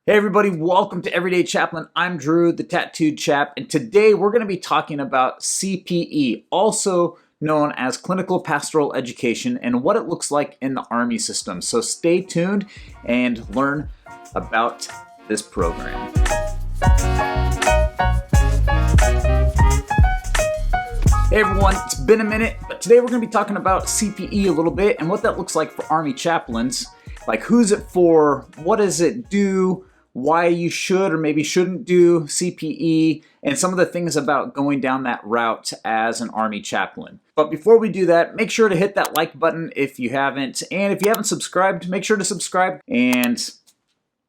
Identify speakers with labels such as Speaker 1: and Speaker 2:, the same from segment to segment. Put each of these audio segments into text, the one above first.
Speaker 1: Hey everybody, welcome to Everyday Chaplain. I'm Drew, the Tattooed Chap, and today we're going to be talking about CPE, also known as Clinical Pastoral Education, and what it looks like in the Army system. So stay tuned and learn about this program. Hey everyone, it's been a minute, but today we're going to be talking about CPE a little bit and what that looks like for Army chaplains. Like, who's it for? What does it do? Why you should or maybe shouldn't do CPE, and some of the things about going down that route as an Army chaplain. But before we do that, make sure to hit that like button if you haven't. And if you haven't subscribed, make sure to subscribe and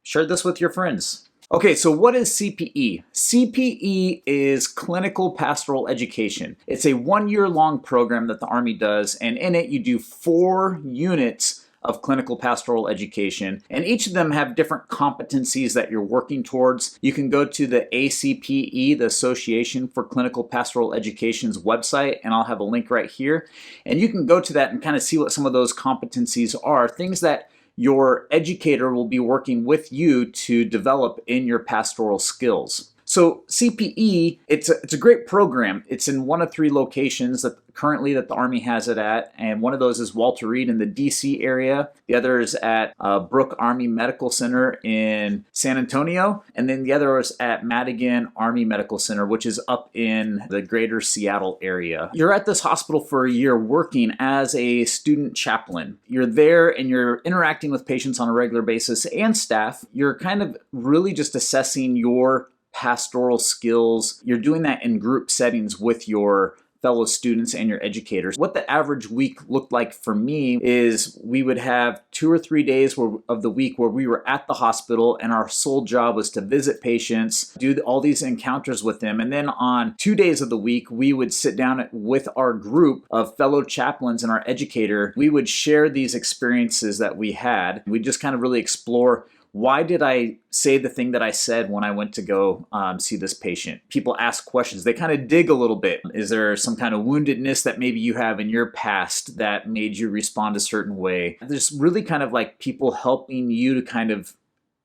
Speaker 1: share this with your friends. Okay, so what is CPE? CPE is Clinical Pastoral Education. It's a 1-year-long program that the Army does, and in it you do 4 units of clinical pastoral education, and each of them have different competencies that you're working towards. You can go to the ACPE, the Association for Clinical Pastoral Education's website, and I'll have a link right here, and you can go to that and kind of see what some of those competencies are, things that your educator will be working with you to develop in your pastoral skills. So CPE, it's a great program. It's in one of 3 locations that currently the Army has it at, and one of those is Walter Reed in the DC area. The other is at Brooke Army Medical Center in San Antonio, and then the other is at Madigan Army Medical Center, which is up in the greater Seattle area. You're at this hospital for a year working as a student chaplain. You're there and you're interacting with patients on a regular basis and staff. You're kind of really just assessing your pastoral skills. You're doing that in group settings with your fellow students and your educators. What the average week looked like for me is we would have 2 or 3 days of the week where we were at the hospital, and our sole job was to visit patients, do all these encounters with them, and then on 2 days of the week we would sit down with our group of fellow chaplains and our educator. We would share these experiences that we had. We just kind of really explore, why did I say the thing that I said when I went to go see this patient? People ask questions. They kind of dig a little bit. Is there some kind of woundedness that maybe you have in your past that made you respond a certain way? There's really kind of like people helping you to kind of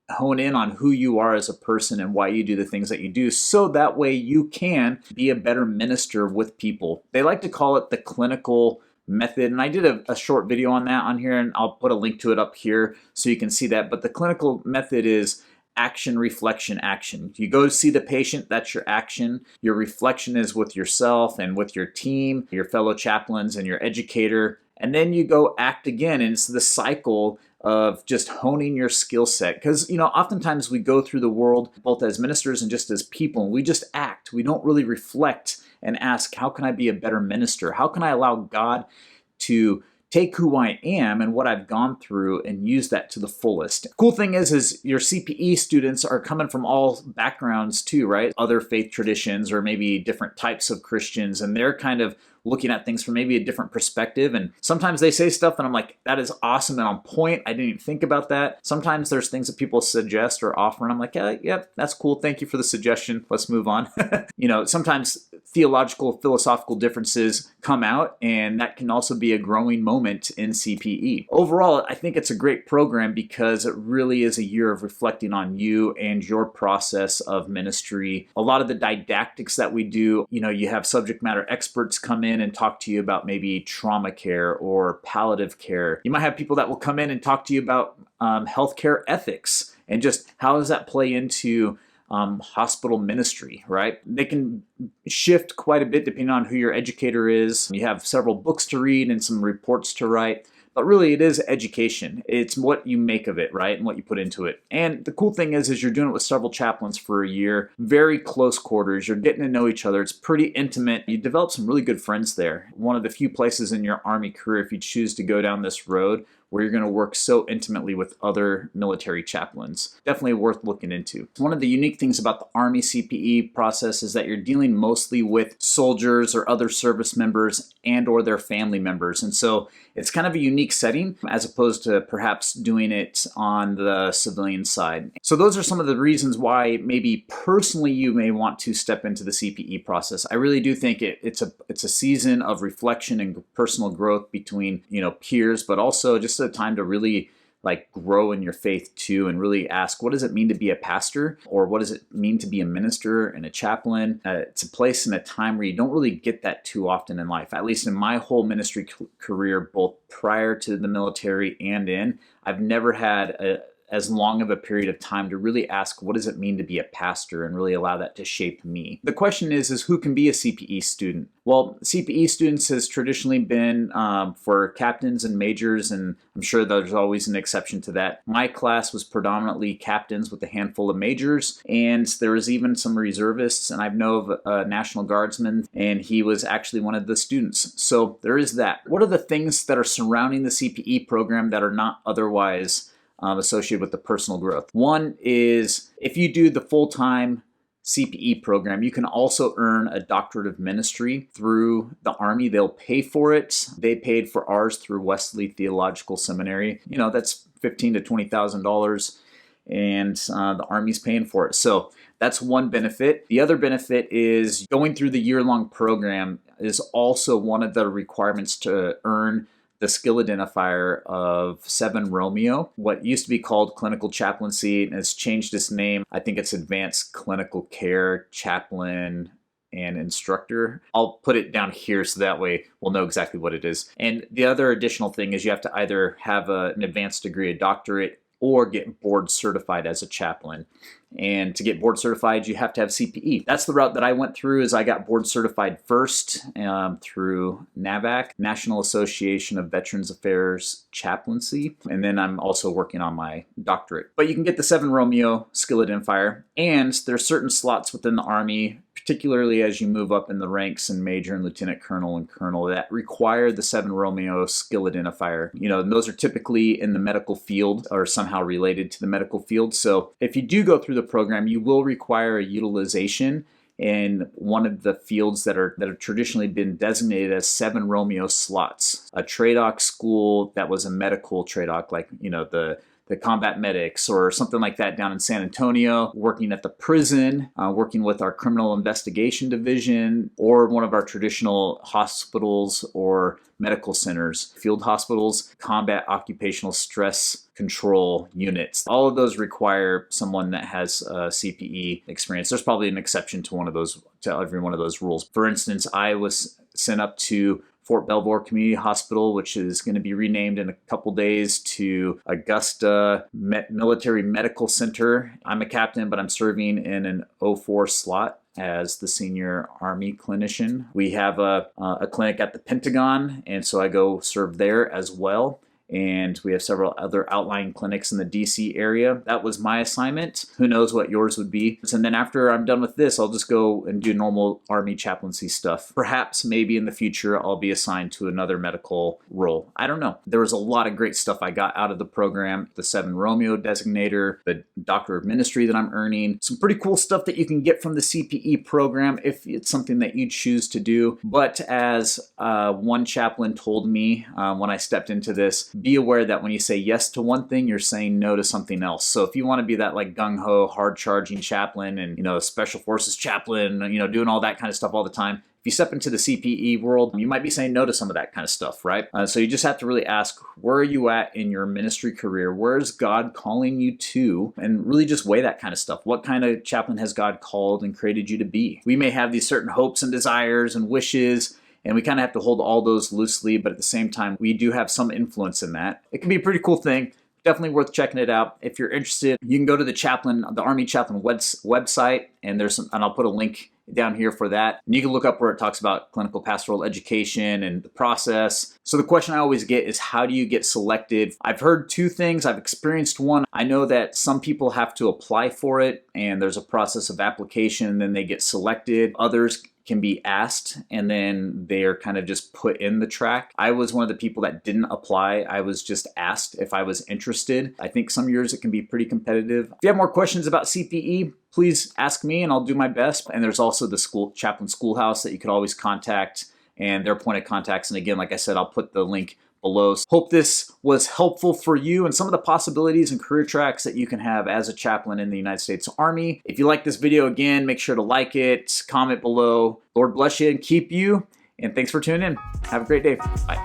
Speaker 1: hone in on who you are as a person and why you do the things that you do, so that way you can be a better minister with people. They like to call it the clinical method, and I did a short video on that on here, and I'll put a link to it up here so you can see that. But the clinical method is action, reflection, action. You go see the patient, that's your action. Your reflection is with yourself and with your team, your fellow chaplains and your educator, and then you go act again, and it's the cycle of just honing your skill set. Because, oftentimes we go through the world, both as ministers and just as people, and we just act. We don't really reflect and ask, how can I be a better minister? How can I allow God to take who I am and what I've gone through and use that to the fullest? Cool thing is your CPE students are coming from all backgrounds too, right? Other faith traditions or maybe different types of Christians, and they're kind of looking at things from maybe a different perspective. And sometimes they say stuff and I'm like, that is awesome and on point. I didn't even think about that. Sometimes there's things that people suggest or offer and I'm like, yeah, that's cool. Thank you for the suggestion. Let's move on. Sometimes theological, philosophical differences come out, and that can also be a growing moment in CPE. Overall, I think it's a great program because it really is a year of reflecting on you and your process of ministry. A lot of the didactics that we do, you have subject matter experts come in and talk to you about maybe trauma care or palliative care. You might have people that will come in and talk to you about healthcare ethics and just how does that play into hospital ministry, right? They can shift quite a bit depending on who your educator is. You have several books to read and some reports to write. But really, it is education. It's what you make of it, right? And what you put into it. And the cool thing is you're doing it with several chaplains for a year, very close quarters. You're getting to know each other. It's pretty intimate. You develop some really good friends there. One of the few places in your Army career, if you choose to go down this road, where you're going to work so intimately with other military chaplains. Definitely worth looking into. One of the unique things about the Army CPE process is that you're dealing mostly with soldiers or other service members and or their family members. And so it's kind of a unique setting as opposed to perhaps doing it on the civilian side. So those are some of the reasons why maybe personally you may want to step into the CPE process. I really do think it's a season of reflection and personal growth between peers, but also just a time to really like grow in your faith too, and really ask, what does it mean to be a pastor, or what does it mean to be a minister and a chaplain? It's a place and a time where you don't really get that too often in life. At least in my whole ministry career, both prior to the military and in, I've never had as long of a period of time to really ask, what does it mean to be a pastor, and really allow that to shape me. The question is who can be a CPE student? Well, CPE students has traditionally been for captains and majors, and I'm sure there's always an exception to that. My class was predominantly captains with a handful of majors, and there was even some reservists, and I know of a National Guardsman, and he was actually one of the students. So there is that. What are the things that are surrounding the CPE program that are not otherwise associated with the personal growth? One is, if you do the full-time CPE program, you can also earn a doctorate of ministry through the Army. They'll pay for it. They paid for ours through Wesley Theological Seminary. You know, that's $15,000 to $20,000, and the Army's paying for it. So that's one benefit. The other benefit is going through the year-long program is also one of the requirements to earn the skill identifier of 7 Romeo, what used to be called Clinical Chaplaincy, and has changed its name. I think it's Advanced Clinical Care Chaplain and Instructor. I'll put it down here so that way we'll know exactly what it is. And the other additional thing is you have to either have an advanced degree, a doctorate, or get board certified as a chaplain. And to get board certified, you have to have CPE. That's the route that I went through. Is I got board certified first through NAVAC, National Association of Veterans Affairs Chaplaincy, and then I'm also working on my doctorate. But you can get the 7 Romeo skill identifier, and there's certain slots within the Army, particularly as you move up in the ranks and major and lieutenant colonel and colonel, that require the 7 Romeo skill identifier. You know, and those are typically in the medical field or somehow related to the medical field. So if you do go through the program, you will require a utilization in one of the fields that have traditionally been designated as 7 Romeo slots. A TRADOC school that was a medical TRADOC, like, you know, the combat medics or something like that down in San Antonio, working at the prison, working with our criminal investigation division, or one of our traditional hospitals or medical centers, field hospitals, combat occupational stress control units. All of those require someone that has CPE experience. There's probably an exception to every one of those rules. For instance, I was sent up to Fort Belvoir Community Hospital, which is going to be renamed in a couple days to Augusta Military Medical Center. I'm a captain, but I'm serving in an 04 slot as the senior Army clinician. We have a clinic at the Pentagon, and so I go serve there as well. And we have several other outlying clinics in the DC area. That was my assignment. Who knows what yours would be. And then after I'm done with this, I'll just go and do normal Army chaplaincy stuff. Perhaps maybe in the future, I'll be assigned to another medical role. I don't know. There was a lot of great stuff I got out of the program. The 7 Romeo designator, the Doctor of Ministry that I'm earning, some pretty cool stuff that you can get from the CPE program if it's something that you choose to do. But as one chaplain told me when I stepped into this, be aware that when you say yes to one thing, you're saying no to something else. So if you want to be that like gung-ho, hard-charging chaplain and, you know, special forces chaplain, you know, doing all that kind of stuff all the time, if you step into the CPE world, you might be saying no to some of that kind of stuff, right? So you just have to really ask, where are you at in your ministry career? Where is God calling you to? And really just weigh that kind of stuff. What kind of chaplain has God called and created you to be? We may have these certain hopes and desires and wishes, and we kind of have to hold all those loosely, but at the same time, we do have some influence in that. It can be a pretty cool thing. Definitely worth checking it out. If you're interested, you can go to the Army Chaplain website, and I'll put a link down here for that. And you can look up where it talks about clinical pastoral education and the process. So the question I always get is, how do you get selected? I've heard 2 things. I've experienced one. I know that some people have to apply for it, and there's a process of application, and then they get selected. Others can be asked, and then they're kind of just put in the track. I was one of the people that didn't apply. I was just asked if I was interested. I think some years it can be pretty competitive. If you have more questions about CPE, please ask me and I'll do my best. And there's also the Chaplain Schoolhouse that you could always contact, and their point of contacts. And again, like I said, I'll put the link below. Hope this was helpful for you and some of the possibilities and career tracks that you can have as a chaplain in the United States Army. If you like this video, again, make sure to like it, comment below. Lord bless you and keep you. And thanks for tuning in. Have a great day. Bye.